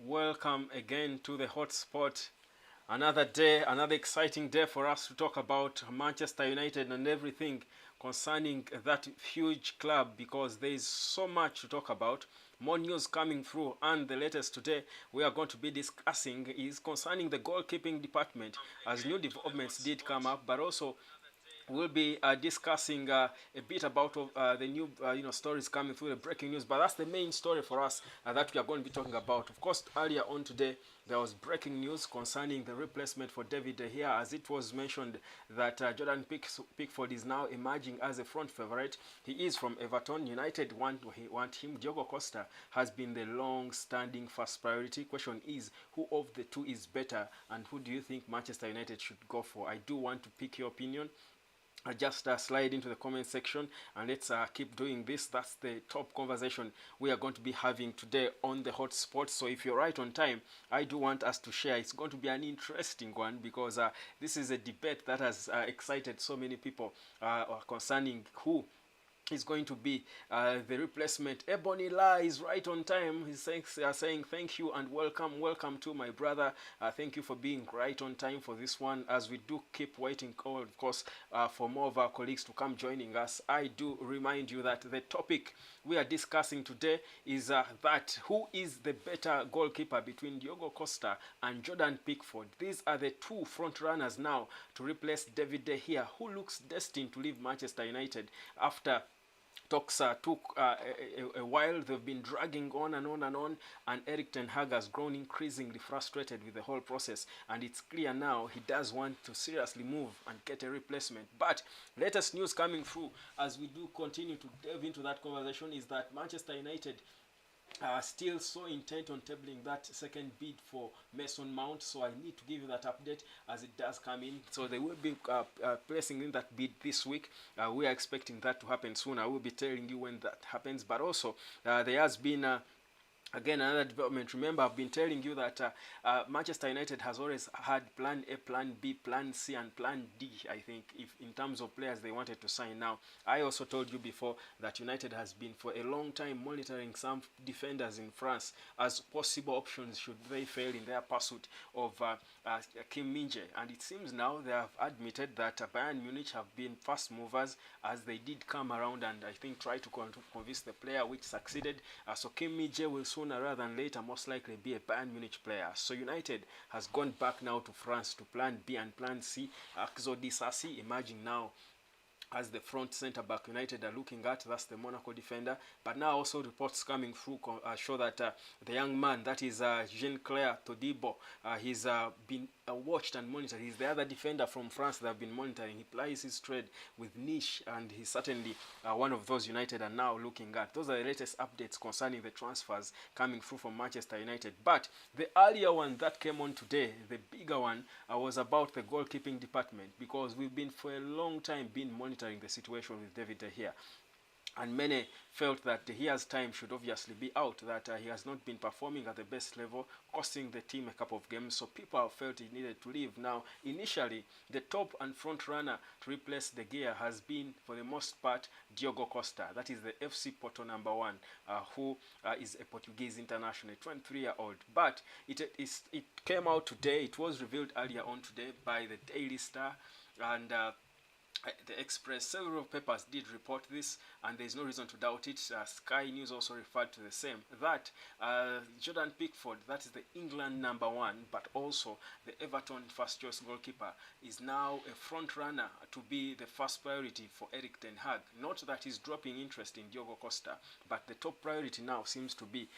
Welcome again to the hotspot. Another day, another exciting day for us to talk about Manchester United and everything concerning that huge club because there is so much to talk about. More news coming through, and the latest today we are going to be discussing is concerning the goalkeeping department as new developments did come up, but also we'll be discussing a bit about the new stories coming through, the breaking news, but that's the main story for us that we are going to be talking about. Of course, earlier on today there was breaking news concerning the replacement for David De Gea, as it was mentioned that Pickford is now emerging as a front favorite. He is from Everton. United want him. Diogo Costa has been the long-standing first priority. Question is, who of the two is better, and who do you think Manchester United should go for? I do want to pick your opinion. Just slide into the comment section and let's keep doing this. That's the top conversation we are going to be having today on the hotspot. So if you're right on time, I do want us to share. It's going to be an interesting one because this is a debate that has excited so many people concerning who is going to be the replacement. Ebony La is right on time. He's saying thank you and welcome to my brother. Thank you for being right on time for this one, as we do keep waiting, of course, for more of our colleagues to come joining us. I do remind you that the topic we are discussing today is that who is the better goalkeeper between Diogo Costa and Jordan Pickford. These are the two front runners now to replace David De Gea, who looks destined to leave Manchester United after talks took a while. They've been dragging on and on and on, and Erik ten Hag has grown increasingly frustrated with the whole process, and it's clear now he does want to seriously move and get a replacement. But latest news coming through as we do continue to delve into that conversation is that Manchester United still so intent on tabling that second bid for Mason Mount, so I need to give you that update as it does come in. So they will be placing in that bid this week. We are expecting that to happen soon. I will be telling you when that happens, but also there has been again, another development. Remember, I've been telling you that Manchester United has always had plan A, plan B, plan C, and plan D, I think, if in terms of players they wanted to sign. Now, I also told you before that United has been for a long time monitoring some defenders in France as possible options should they fail in their pursuit of Kim Min-jae. And it seems now they have admitted that Bayern Munich have been fast movers, as they did come around and I think try to convince the player, which succeeded. So Kim Min-jae will sooner rather than later most likely be a Bayern Munich player. So United has gone back now to France to plan B and plan C. Akzo Disasi emerging now as the front centre back United are looking at. That's the Monaco defender. But now also reports coming through show that the young man, that is Jean-Claire Todibo, he's been watched and monitored. He's the other defender from France that have been monitoring. He plies his trade with niche, and he's certainly one of those United are now looking at. Those are the latest updates concerning the transfers coming through from Manchester United. But the earlier one that came on today, the bigger one, was about the goalkeeping department, because we've been for a long time been monitoring the situation with David De Gea, and many felt that De Gea's time should obviously be out, that he has not been performing at the best level, costing the team a couple of games, so people felt he needed to leave. Now, initially, the top and front runner to replace De Gea has been, for the most part, Diogo Costa. That is the FC Porto #1, who is a Portuguese international, 23-year-old. But it came out today, it was revealed earlier on today by the Daily Star, and the Express, several papers did report this, and there is no reason to doubt it. Sky News also referred to the same, that Jordan Pickford, that is the England #1, but also the Everton first choice goalkeeper, is now a front runner to be the first priority for Erik ten Hag. Not that he's dropping interest in Diogo Costa, but the top priority now seems to be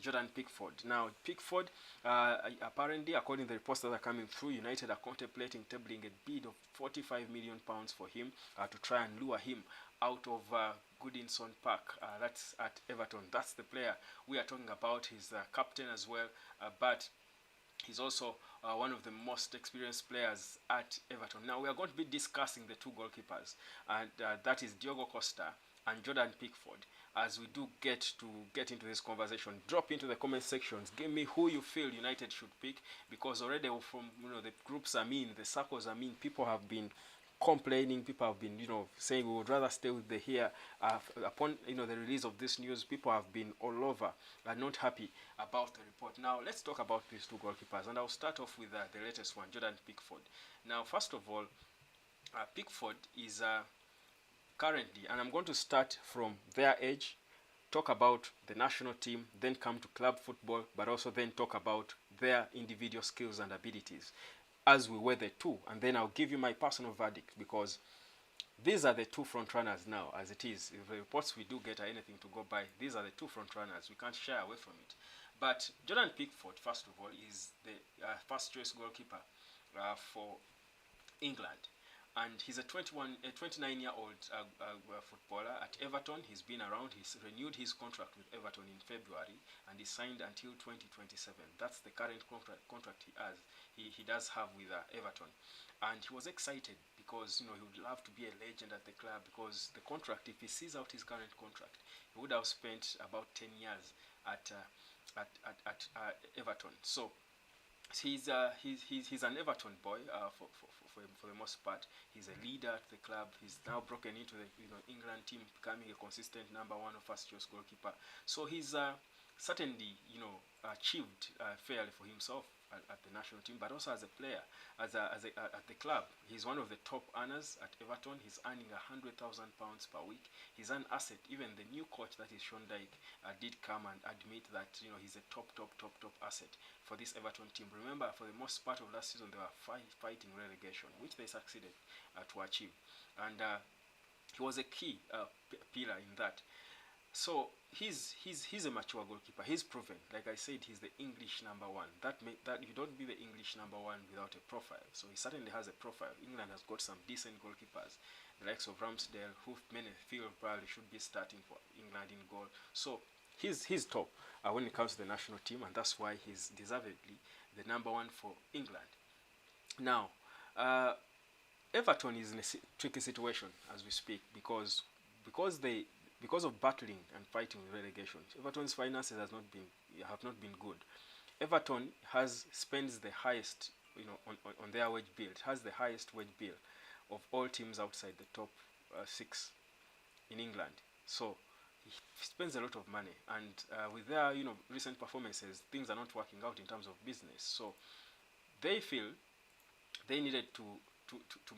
Jordan Pickford. Now, Pickford, apparently, according to the reports that are coming through, United are contemplating tabling a bid of £45 million for him to try and lure him out of Goodison Park. That's at Everton. That's the player we are talking about. He's captain as well, but he's also one of the most experienced players at Everton. Now, we are going to be discussing the two goalkeepers, and that is Diogo Costa and Jordan Pickford. As we do get into this conversation, drop into the comment sections. Give me who you feel United should pick, because already from the groups I'm in, the circles I'm in, people have been complaining. People have been, saying we would rather stay with De Gea. Upon the release of this news, people have been all over and not happy about the report. Now let's talk about these two goalkeepers, and I'll start off with the latest one, Jordan Pickford. Now, first of all, Pickford is currently, and I'm going to start from their age, talk about the national team, then come to club football, but also then talk about their individual skills and abilities as we were the two, and then I'll give you my personal verdict, because these are the two front runners now, as it is. If the reports we do get are anything to go by, these are the two front runners. We can't shy away from it. But Jordan Pickford, first of all, is the first choice goalkeeper for England. And he's a 29-year-old footballer at Everton. He's been around. He's renewed his contract with Everton in February, and he signed until 2027. That's the current contract he has. He does have with Everton, and he was excited because he would love to be a legend at the club, because the contract, if he sees out his current contract, he would have spent about 10 years at Everton. So he's an Everton boy for the most part. He's a leader at the club. He's now broken into the England team, becoming a consistent number one or first choice goalkeeper. So he's certainly achieved fairly for himself at the national team, but also as a player, at the club. He's one of the top earners at Everton. He's earning £100,000 per week. He's an asset. Even the new coach, that is Sean Dyche, did come and admit that he's a top asset for this Everton team. Remember, for the most part of last season, they were fighting relegation, which they succeeded to achieve, and he was a key pillar in that. So he's a mature goalkeeper. He's proven. Like I said, he's the English number one. That you don't be the English number one without a profile. So he certainly has a profile. England has got some decent goalkeepers, the likes of Ramsdale, who many feel probably should be starting for England in goal. So he's top when it comes to the national team, and that's why he's deservedly the number one for England. Now, Everton is in a tricky situation as we speak, because of battling and fighting with relegation. Everton's finances have not been good. Everton spends the highest, on their wage bill. It has the highest wage bill of all teams outside the top 6 in England. So he spends a lot of money, and with their recent performances, things are not working out in terms of business. So they feel they needed to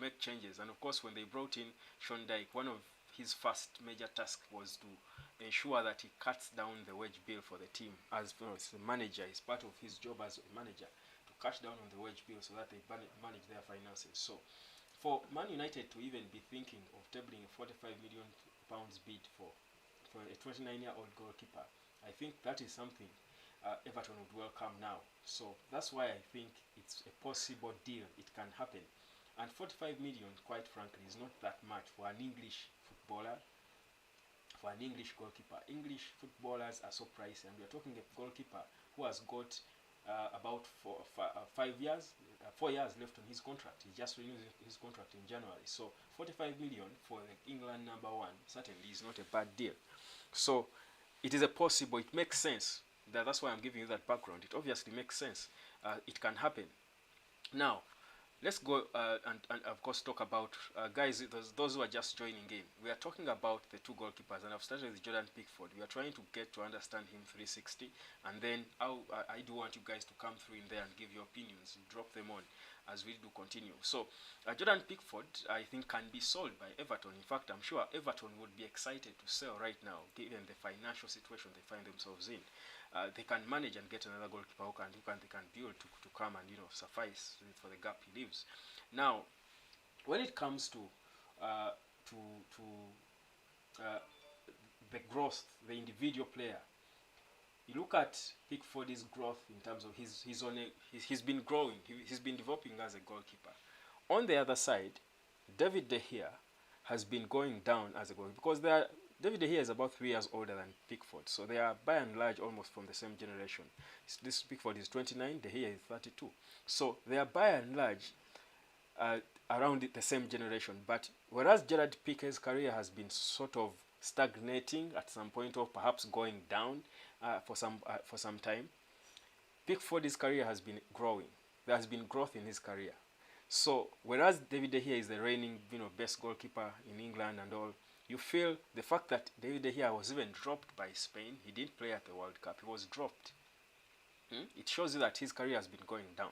make changes, and of course, when they brought in Sean Dyche, one of his first major task was to ensure that he cuts down the wage bill for the team. As a manager, it's part of his job as a manager to cut down on the wage bill so that they manage their finances. So for Man United to even be thinking of tabling a £45 million bid for a 29-year-old goalkeeper, I think that is something Everton would welcome now. So that's why I think it's a possible deal. It can happen. And 45 million, quite frankly, is not that much for an English footballer, for an English goalkeeper. English footballers are so pricey, and we are talking a goalkeeper who has got about 4 years left on his contract. He just renewed his contract in January. So 45 million for the England number one certainly is not a bad deal. So it is it makes sense. That's why I'm giving you that background. It obviously makes sense. It can happen. Now, let's go and of course talk about guys, those who are just joining in. We are talking about the two goalkeepers, and I've started with Jordan Pickford. We are trying to get to understand him 360, and then I do want you guys to come through in there and give your opinions, drop them on as we do continue. So Jordan Pickford, I think, can be sold by Everton. In fact, I'm sure Everton would be excited to sell right now, given the financial situation they find themselves in. They can manage and get another goalkeeper they can build to come and suffice for the gap he leaves. Now, when it comes to the growth, the individual player, you look at Pickford's growth in terms of he's been growing, he's been developing as a goalkeeper. On the other side, David De Gea has been going down as a goalkeeper, because David De Gea is about 3 years older than Pickford, so they are by and large almost from the same generation. This Pickford is 29, De Gea is 32, so they are by and large around the same generation. But whereas Gerard Piqué's career has been sort of stagnating at some point, or perhaps going down for some time, Pickford's career has been growing. There has been growth in his career. So whereas David De Gea is the reigning, best goalkeeper in England and all, you feel the fact that David De Gea was even dropped by Spain. He didn't play at the World Cup. He was dropped. It shows you that his career has been going down.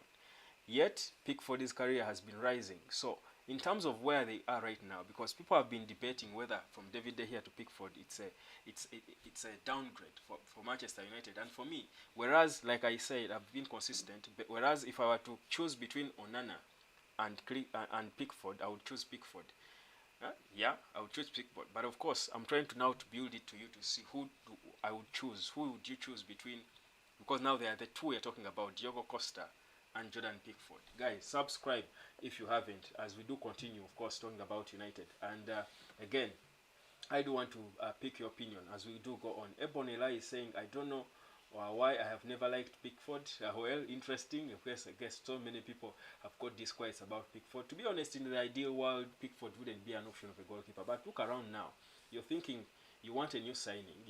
Yet Pickford's career has been rising. So in terms of where they are right now, because people have been debating whether from David De Gea to Pickford it's a downgrade for Manchester United. And for me, whereas like I said, I've been consistent. But whereas if I were to choose between Onana and Pickford, I would choose Pickford. Yeah, I would choose Pickford. But of course, I'm trying to now to build it to you to see I would choose. Who would you choose between? Because now they are the two we're talking about, Diogo Costa and Jordan Pickford. Guys, subscribe if you haven't, as we do continue, of course, talking about United. And again, I do want to pick your opinion as we do go on. Ebonela is saying, I don't know why I have never liked Pickford. Well, interesting. Of course, I guess so many people have got disquiets about Pickford. To be honest, in the ideal world, Pickford wouldn't be an option of a goalkeeper. But look around now. You're thinking you want a new signing.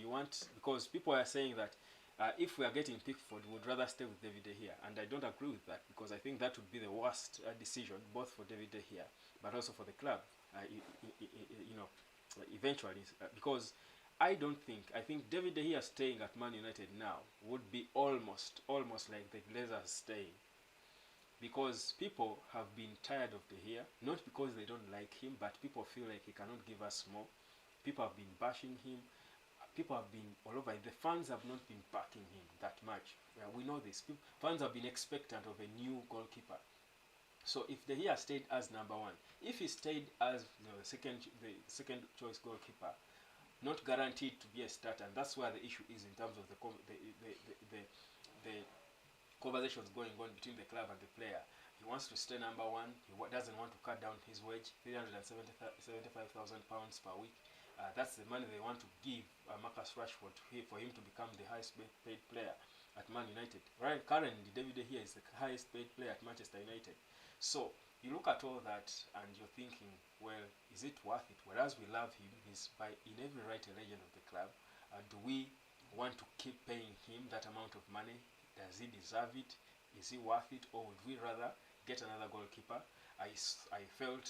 Because people are saying that if we are getting Pickford, we would rather stay with David De Gea. And I don't agree with that, because I think that would be the worst decision, both for David De Gea, but also for the club, eventually. Because I think David De Gea staying at Man United now would be almost like the Glazers staying. Because people have been tired of De Gea, not because they don't like him, but people feel like he cannot give us more. People have been bashing him. People have been all over. The fans have not been backing him that much. We know this. Fans have been expectant of a new goalkeeper. So if De Gea stayed as number one, if he stayed as the second choice goalkeeper, not guaranteed to be a starter, and that's where the issue is in terms of the conversations going on between the club and the player. He wants to stay number one. He doesn't want to cut down his wage, £375,000 per week. That's the money they want to give Marcus Rashford for him to become the highest paid player at Man United. Right, currently David De Gea is the highest paid player at Manchester United. So you look at all that and you're thinking, well, is it worth it? Whereas we love him, he's in every right a legend of the club. Do we want to keep paying him that amount of money? Does he deserve it? Is he worth it? Or would we rather get another goalkeeper? I felt,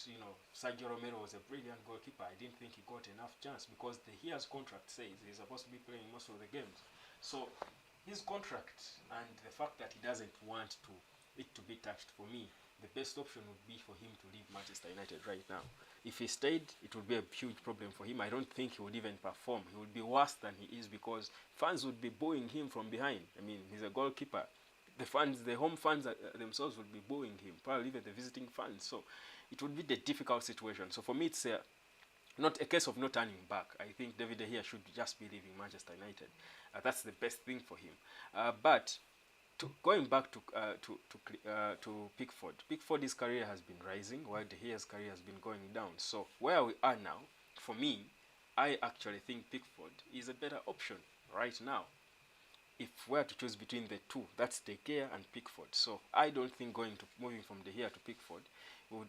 Sergio Romero was a brilliant goalkeeper. I didn't think he got enough chance because the Gea's contract says he's supposed to be playing most of the games. So his contract and the fact that he doesn't want it to be touched, for me, the best option would be for him to leave Manchester United right now. If he stayed, it would be a huge problem for him. I don't think he would even perform. He would be worse than he is because fans would be booing him from behind. I mean, he's a goalkeeper. The home fans themselves would be booing him, probably even the visiting fans. So it would be the difficult situation. So for me, it's not a case of no turning back. I think David De Gea should just be leaving Manchester United. That's the best thing for him. But going back to Pickford, Pickford's career has been rising while De Gea's career has been going down. So where we are now, for me, I actually think Pickford is a better option right now. If we were to choose between the two, that's De Gea and Pickford. So I don't think moving from De Gea to Pickford,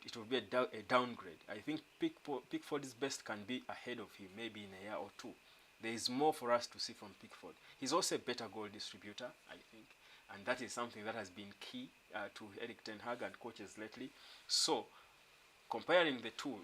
it would be a downgrade. I think Pickford's best can be ahead of him, maybe in a year or two. There is more for us to see from Pickford. He's also a better goal distributor, I think, and that is something that has been key to Erik ten Hag and coaches lately. So comparing the two,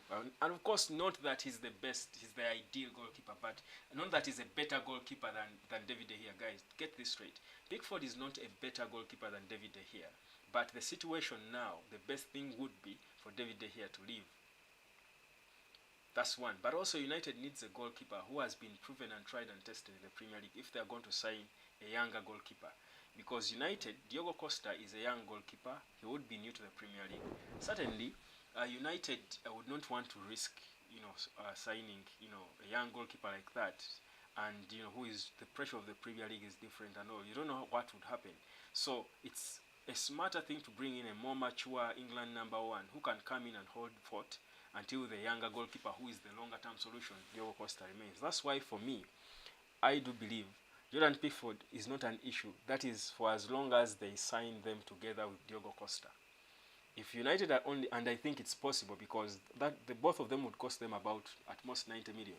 and of course not that he's the ideal goalkeeper, but not that he's a better goalkeeper than David De Gea. Guys, get this straight. Pickford is not a better goalkeeper than David De Gea, but the situation now, the best thing would be for David De Gea to leave. That's one. But also United needs a goalkeeper who has been proven and tried and tested in the Premier League if they're going to sign a younger goalkeeper. Because United, Diogo Costa is a young goalkeeper. He would be new to the Premier League. Certainly, United would not want to risk, signing, a young goalkeeper like that, and who is the pressure of the Premier League is different and all. You don't know what would happen. So it's a smarter thing to bring in a more mature England number one who can come in and hold fort until the younger goalkeeper, who is the longer-term solution, Diogo Costa, remains. That's why, for me, I do believe Jordan Pickford is not an issue. That is for as long as they sign them together with Diogo Costa. If United are only, and I think it's possible because both of them would cost them about at most 90 million.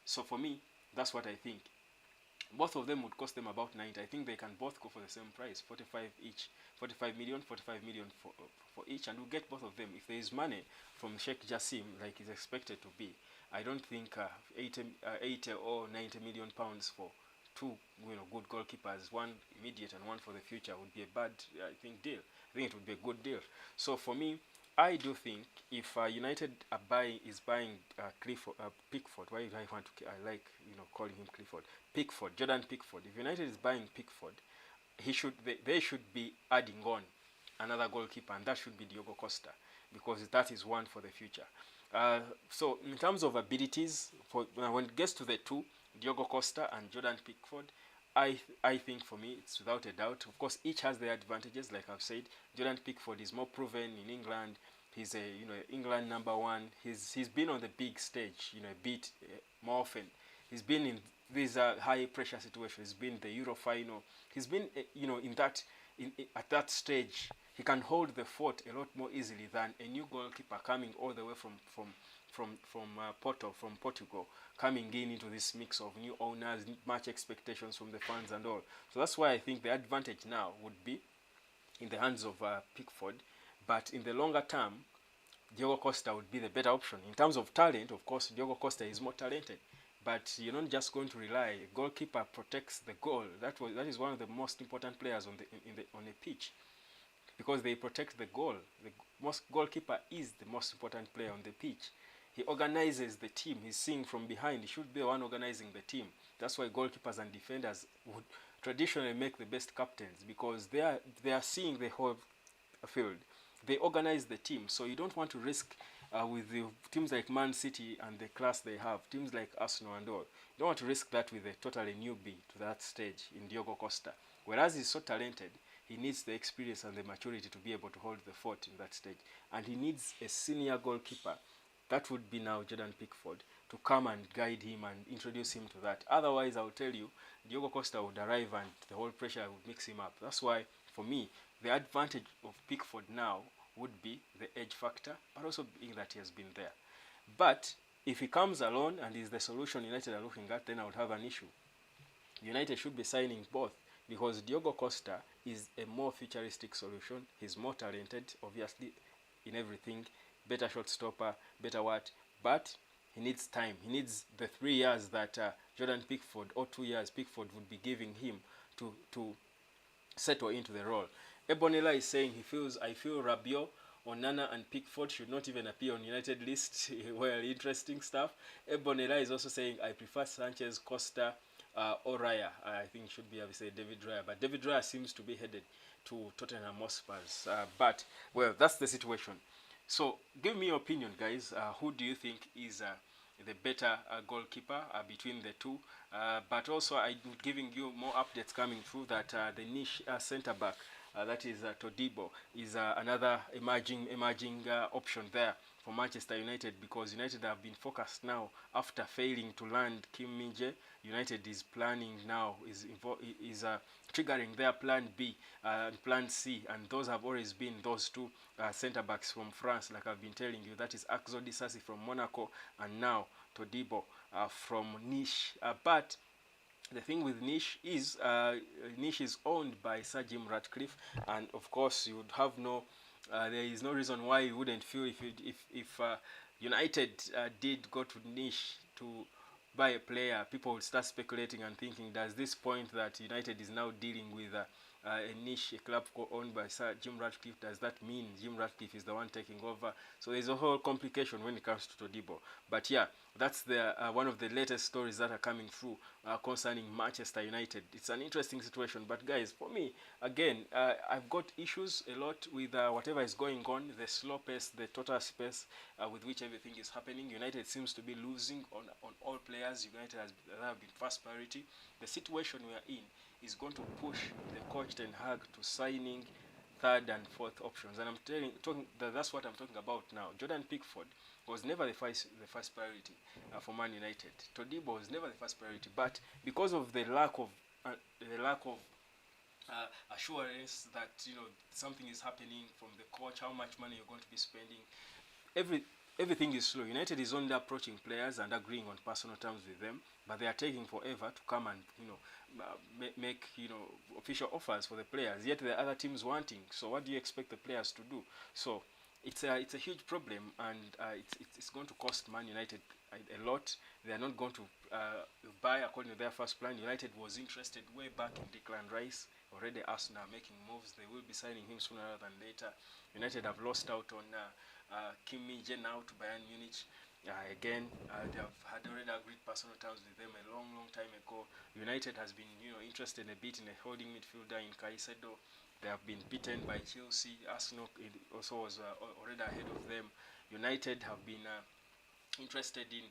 So for me, that's what I think. both of them would cost them about 90. I think they can both go for the same price, 45 each, 45 million for each, and we'll get both of them. If there is money from Sheikh Jassim, like is expected to be, I don't think 80 or 90 million pounds for two, good goalkeepers, one immediate and one for the future, would be a bad, I think, deal. I think it would be a good deal. So for me, I do think if United is buying Pickford, why do I want to? I like calling him Clifford. Pickford, Jordan Pickford. If United is buying Pickford, they should be adding on another goalkeeper, and that should be Diogo Costa, because that is one for the future. So in terms of abilities, when it gets to the two, Diogo Costa and Jordan Pickford, I think for me it's without a doubt. Of course, each has their advantages. Like I've said, Jordan Pickford is more proven in England. He's a England #1. He's been on the big stage a bit more often. He's been in these high pressure situations. He's been in the Euro final. He's been in that at that stage. He can hold the fort a lot more easily than a new goalkeeper coming all the way from Portugal, coming into this mix of new owners, much expectations from the fans and all. So that's why I think the advantage now would be in the hands of Pickford, but in the longer term, Diogo Costa would be the better option. In terms of talent, of course, Diogo Costa is more talented, but you're not just going to rely. A goalkeeper protects the goal. That is one of the most important players on a pitch, because they protect the goal. The goalkeeper is the most important player on the pitch. He organizes the team. He's seeing from behind. He should be the one organizing the team. That's why goalkeepers and defenders would traditionally make the best captains, because they are seeing the whole field. They organize the team. So you don't want to risk with the teams like Man City and the class they have, teams like Arsenal and all. You don't want to risk that with a totally newbie to that stage in Diogo Costa. Whereas he's so talented, he needs the experience and the maturity to be able to hold the fort in that stage. And he needs a senior goalkeeper. That would be now Jordan Pickford, to come and guide him and introduce him to that. Otherwise, I will tell you, Diogo Costa would arrive and the whole pressure would mix him up. That's why, for me, the advantage of Pickford now would be the edge factor, but also being that he has been there. But if he comes alone and is the solution United are looking at, then I would have an issue. United should be signing both, because Diogo Costa is a more futuristic solution. He's more talented, obviously, in everything. Better shot stopper, better what, but he needs time. He needs the 3 years that Jordan Pickford, or 2 years Pickford would be giving him to settle into the role. Ebonela is saying I feel Rabiot, Onana and Pickford should not even appear on United list. Well, interesting stuff. Ebonela is also saying I prefer Sanchez, Costa, or Raya. I think it should be, I would say, David Raya, but David Raya seems to be headed to Tottenham Hotspurs. But well, that's the situation. So give me your opinion, guys. Who do you think is the better goalkeeper between the two? But also, I'm giving you more updates coming through that the niche centre back, that is Todibo, is another emerging option there for Manchester United, because United have been focused now after failing to land Kim Min-jae. United is planning now, is triggering their plan B and plan C, and those have always been those two centre backs from France, like I've been telling you. That is Axel Disasi from Monaco, and now Todibo from Nice. But the thing with Nice is owned by Sir Jim Ratcliffe, and of course you would have there is no reason why you wouldn't feel if United did go to Nice to buy a player, people would start speculating and thinking, does this point that United is now dealing with a niche, a club owned by Sir Jim Ratcliffe, does that mean Jim Ratcliffe is the one taking over? So there's a whole complication when it comes to Todibo. But yeah, that's the one of the latest stories that are coming through concerning Manchester United. It's an interesting situation, but guys, for me, again, I've got issues a lot with whatever is going on, the slow pace, the total space with which everything is happening. United seems to be losing on all players. United has been first priority. The situation we are in is going to push the coach Ten Hag to signing third and fourth options, and that's what I'm talking about now. Jordan Pickford was never the first priority for Man United. Todibo was never the first priority, but because of the lack of assurance that something is happening from the coach, how much money you're going to be spending, everything is slow. United is only approaching players and agreeing on personal terms with them, but they are taking forever to come and make official offers for the players. Yet there are other teams wanting. So what do you expect the players to do? So it's a huge problem, and it's going to cost Man United a lot. They are not going to buy according to their first plan. United was interested way back in Declan Rice. Already Arsenal are making moves. They will be signing him sooner rather than later. United have lost out on Kim Min-jae now to Bayern Munich. Again, they have had already agreed personal terms with them a long time ago. United has been interested a bit in a holding midfielder in Caicedo. They have been beaten by Chelsea. Arsenal also was already ahead of them. United have been interested in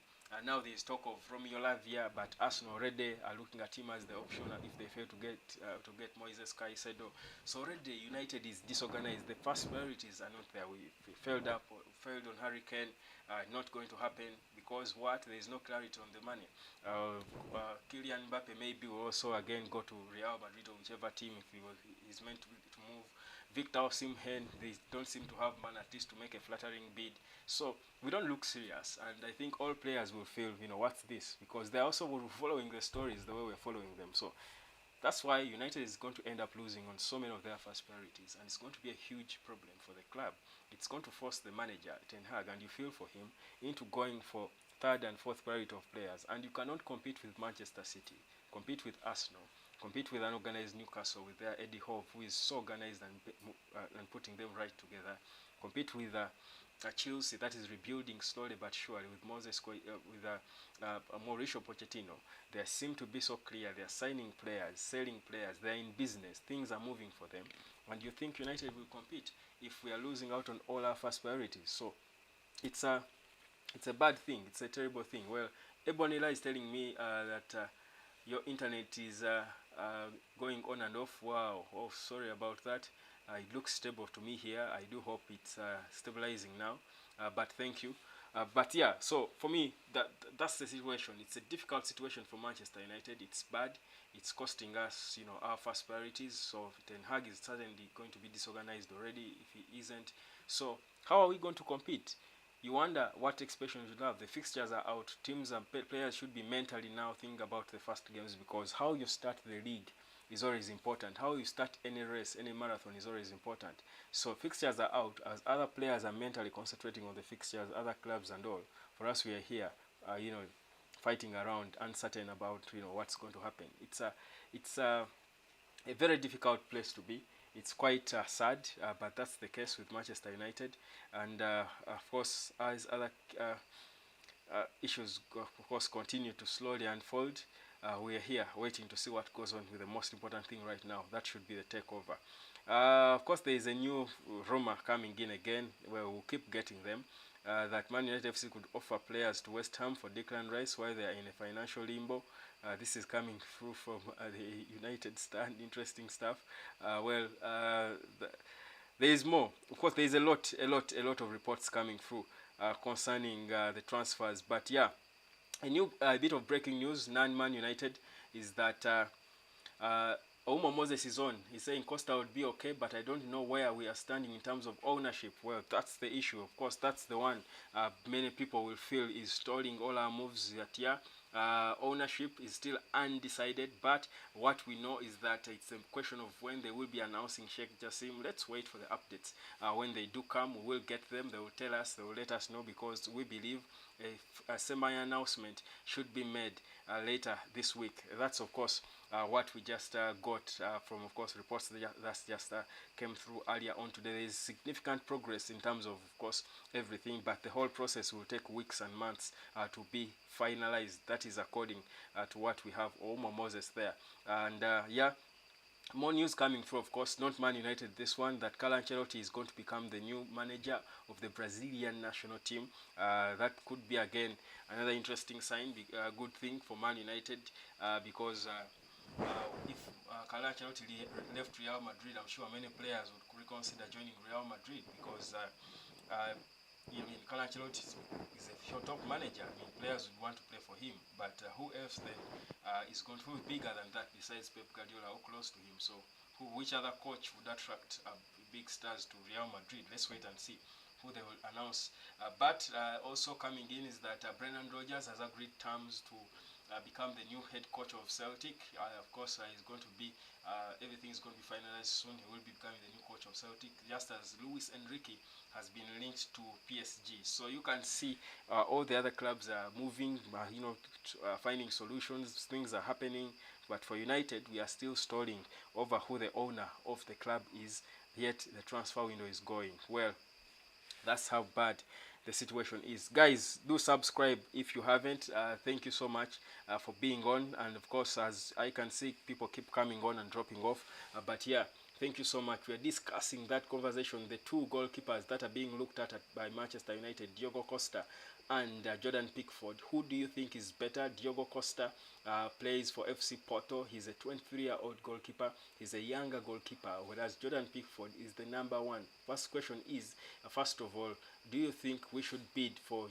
now there is talk of Romeo Lavia, but Arsenal already are looking at him as the option if they fail to get Moises Caicedo. So already United is disorganized. The first priorities are not there. We failed on Harry Kane. Not going to happen because what? There is no clarity on the money. Kylian Mbappe maybe will also again go to Real Madrid or whichever team if he's meant to move. Victor Osimhen, they don't seem to have man at least to make a flattering bid. So we don't look serious, and I think all players will feel, what's this? Because they're also following the stories the way we're following them. So that's why United is going to end up losing on so many of their first priorities, and it's going to be a huge problem for the club. It's going to force the manager, Ten Hag, and you feel for him, into going for third and fourth priority of players, and you cannot compete with Manchester City, compete with Arsenal, compete with an organized Newcastle with their Eddie Howe, who is so organized and putting them right together, compete with Chelsea that is rebuilding slowly but surely with Mauricio Pochettino. They seem to be so clear. They are signing players, selling players. They are in business. Things are moving for them. And you think United will compete if we are losing out on all our first priorities? So it's a bad thing. It's a terrible thing. Well, Ebonila is telling me that your internet is going on and off. Wow. Oh, sorry about that. It looks stable to me here. I do hope it's stabilizing now, but thank you. But yeah, so for me, that's the situation. It's a difficult situation for Manchester United. It's bad. It's costing us, our first priorities. So Ten Hag is certainly going to be disorganized already if he isn't. So how are we going to compete? You wonder what expectations you have. The fixtures are out. Teams and players should be mentally now thinking about the first games, because how you start the league is always important. How you start any race, any marathon is always important. So fixtures are out as other players are mentally concentrating on the fixtures, other clubs and all. For us, we are here, fighting around, uncertain about what's going to happen. It's a very difficult place to be. It's quite sad, but that's the case with Manchester United. And of course, as other issues, of course, continue to slowly unfold, we are here waiting to see what goes on with the most important thing right now. That should be the takeover. Of course, there is a new rumor coming in again, where we'll keep getting them, that Man United FC could offer players to West Ham for Declan Rice while they are in a financial limbo. This is coming through from the United Stand. Interesting stuff. There is more. Of course, there is a lot of reports coming through concerning the transfers. But yeah, a new bit of breaking news. Man United is that Ouma Moses is on. He's saying Costa would be okay, but I don't know where we are standing in terms of ownership. Well, that's the issue. Of course, that's the one many people will feel is stalling all our moves that year. Ownership is still undecided, but what we know is that it's a question of when they will be announcing Sheikh Jassim. Let's wait for the updates. When they do come, we will get them. They will tell us, they will let us know, because we believe a semi-announcement should be made later this week. That's of course what we just got from, of course, reports that just came through earlier on today. There is significant progress in terms of course, everything, but the whole process will take weeks and months to be finalized. That is according to what we have. Ouma Moses there. And yeah, more news coming through, of course, not Man United this one, that Carlo Ancelotti is going to become the new manager of the Brazilian national team. That could be, again, another interesting sign, good thing for Man United, because if Carlo Ancelotti left Real Madrid, I'm sure many players would reconsider joining Real Madrid, because Carlo Ancelotti is a top manager. Players would want to play for him, but who else then is going to be bigger than that besides Pep Guardiola or close to him? So which other coach would attract big stars to Real Madrid? Let's wait and see. who they will announce. But also coming in is that Brendan Rodgers has agreed terms to become the new head coach of Celtic. Of course, he's going to be, everything is going to be finalized soon. He will be becoming the new coach of Celtic, just as Luis Enrique has been linked to PSG. So you can see all the other clubs are moving, finding solutions. Things are happening. But for United, we are still stalling over who the owner of the club is. Yet the transfer window is going. Well, that's how bad the situation is. Guys, do subscribe if you haven't. Thank you so much for being on. And of course, as I can see, people keep coming on and dropping off. But yeah, thank you so much. We are discussing that conversation, the two goalkeepers that are being looked at by Manchester United, Diogo Costa and Jordan Pickford. Who do you think is better? Diogo Costa plays for FC Porto. He's a 23-year-old goalkeeper. He's a younger goalkeeper, whereas Jordan Pickford is the number one. First question is, first of all, do you think we should bid for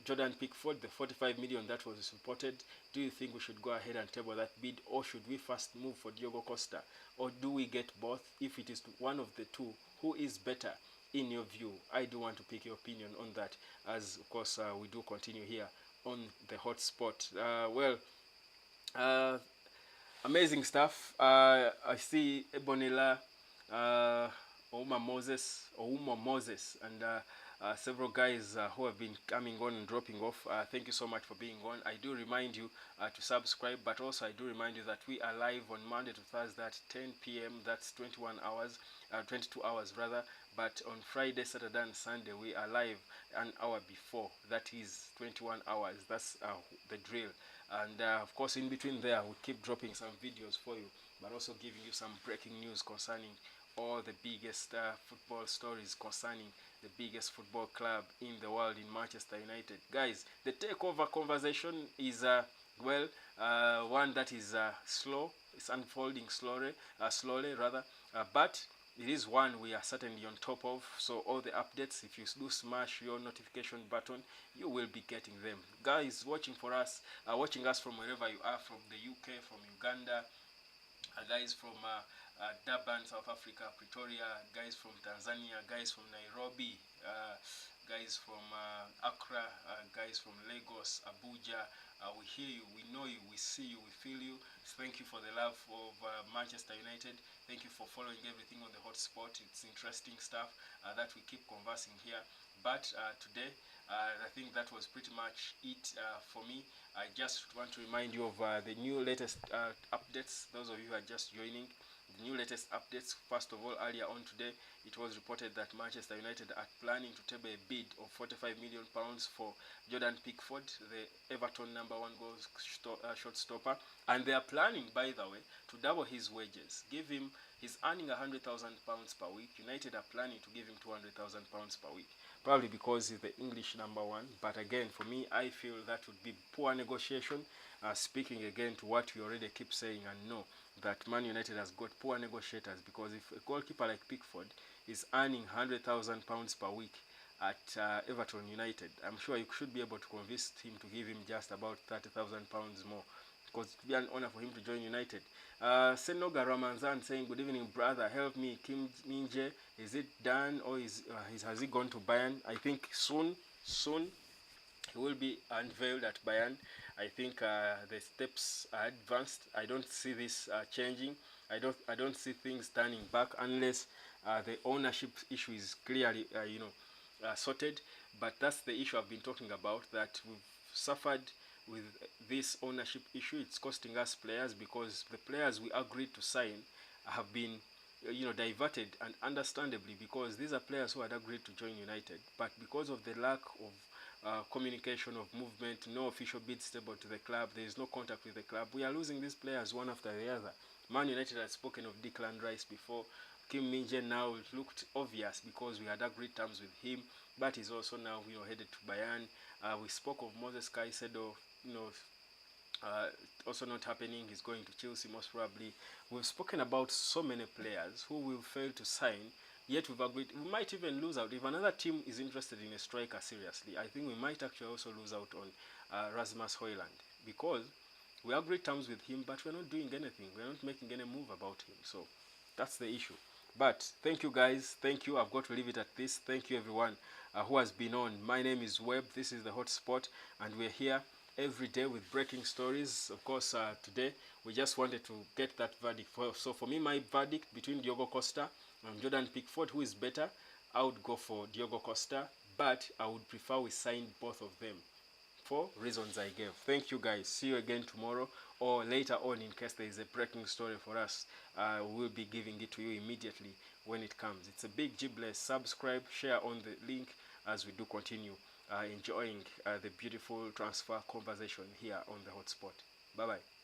Jordan Pickford, the 45 million that was reported? Do you think we should go ahead and table that bid, or should we first move for Diogo Costa? Or do we get both? If it is one of the two, who is better in your view? I do want to pick your opinion on that, as of course we do continue here on the hotspot. Uh, amazing stuff. I see Ebonela, Ouma Moses, and several guys who have been coming on and dropping off. Thank you so much for being on. I do remind you to subscribe, but also I do remind you that we are live on Monday to Thursday at 10 p.m. That's 21 hours, 22 hours rather. But on Friday, Saturday, and Sunday, we are live an hour before. That is 21 hours. That's the drill. And of course, in between there, we keep dropping some videos for you, but also giving you some breaking news concerning all the biggest football stories concerning the biggest football club in the world, in Manchester United. Guys, the takeover conversation is one that is slow. It's unfolding slowly, but it is one we are certainly on top of. So all the updates, if you do smash your notification button, you will be getting them. Guys watching us from wherever you are, from the UK, from Uganda, guys from Durban, South Africa, Pretoria, guys from Tanzania, guys from Nairobi, guys from Accra, guys from Lagos, Abuja. We hear you, we know you, we see you, we feel you. Thank you for the love of Manchester United. Thank you for following everything on the hotspot. It's interesting stuff that we keep conversing here. But today, I think that was pretty much it for me. I just want to remind you of the new latest updates. Those of you who are just joining, the new latest updates. First of all, earlier on today, it was reported that Manchester United are planning to table a bid of £45 million for Jordan Pickford, the Everton number one goal shortstopper. And they are planning, by the way, to double his wages. He's earning £100,000 per week. United are planning to give him £200,000 per week. Probably because he's the English number one. But again, for me, I feel that would be poor negotiation. Speaking again to what we already keep saying and know, that Man United has got poor negotiators, because if a goalkeeper like Pickford is earning £100,000 per week at Everton United, I'm sure you should be able to convince him to give him just about £30,000 more, because it would be an honor for him to join United. Senoga Ramanzan saying, good evening brother, help me, Kim Minje, is it done, or has he gone to Bayern? I think soon he will be unveiled at Bayern. I think the steps are advanced. I don't see this changing. I don't see things turning back unless the ownership issue is clearly sorted. But that's the issue I've been talking about, that we've suffered with this ownership issue. It's costing us players, because the players we agreed to sign have been diverted, and understandably, because these are players who had agreed to join United, but because of the lack of communication, of movement, no official bid stable to the club, there is no contact with the club, we are losing these players one after the other. Man United had spoken of Declan Rice before. Kim Min-jae, now it looked obvious because we had agreed terms with him, but he's also now headed to Bayern. We spoke of Moses Caicedo, also not happening. He's going to Chelsea most probably. We've spoken about so many players who will fail to sign, yet we've agreed. We might even lose out. If another team is interested in a striker seriously, I think we might actually also lose out on Rasmus Højlund, because we agreed terms with him, but we're not doing anything. We're not making any move about him. So that's the issue. But thank you guys. Thank you. I've got to leave it at this. Thank you everyone who has been on. My name is Webb. This is the Hotspot, and we're here every day with breaking stories. Of course, today we just wanted to get that verdict. So for me, my verdict between Diogo Costa and Jordan Pickford, who is better, I would go for Diogo Costa, but I would prefer we sign both of them for reasons I gave. Thank you guys. See you again tomorrow or later on in case there is a breaking story for us. We'll be giving it to you immediately when it comes. It's a big G-bless. Subscribe, share on the link as we do continue enjoying the beautiful transfer conversation here on the Hotspot. Bye-bye.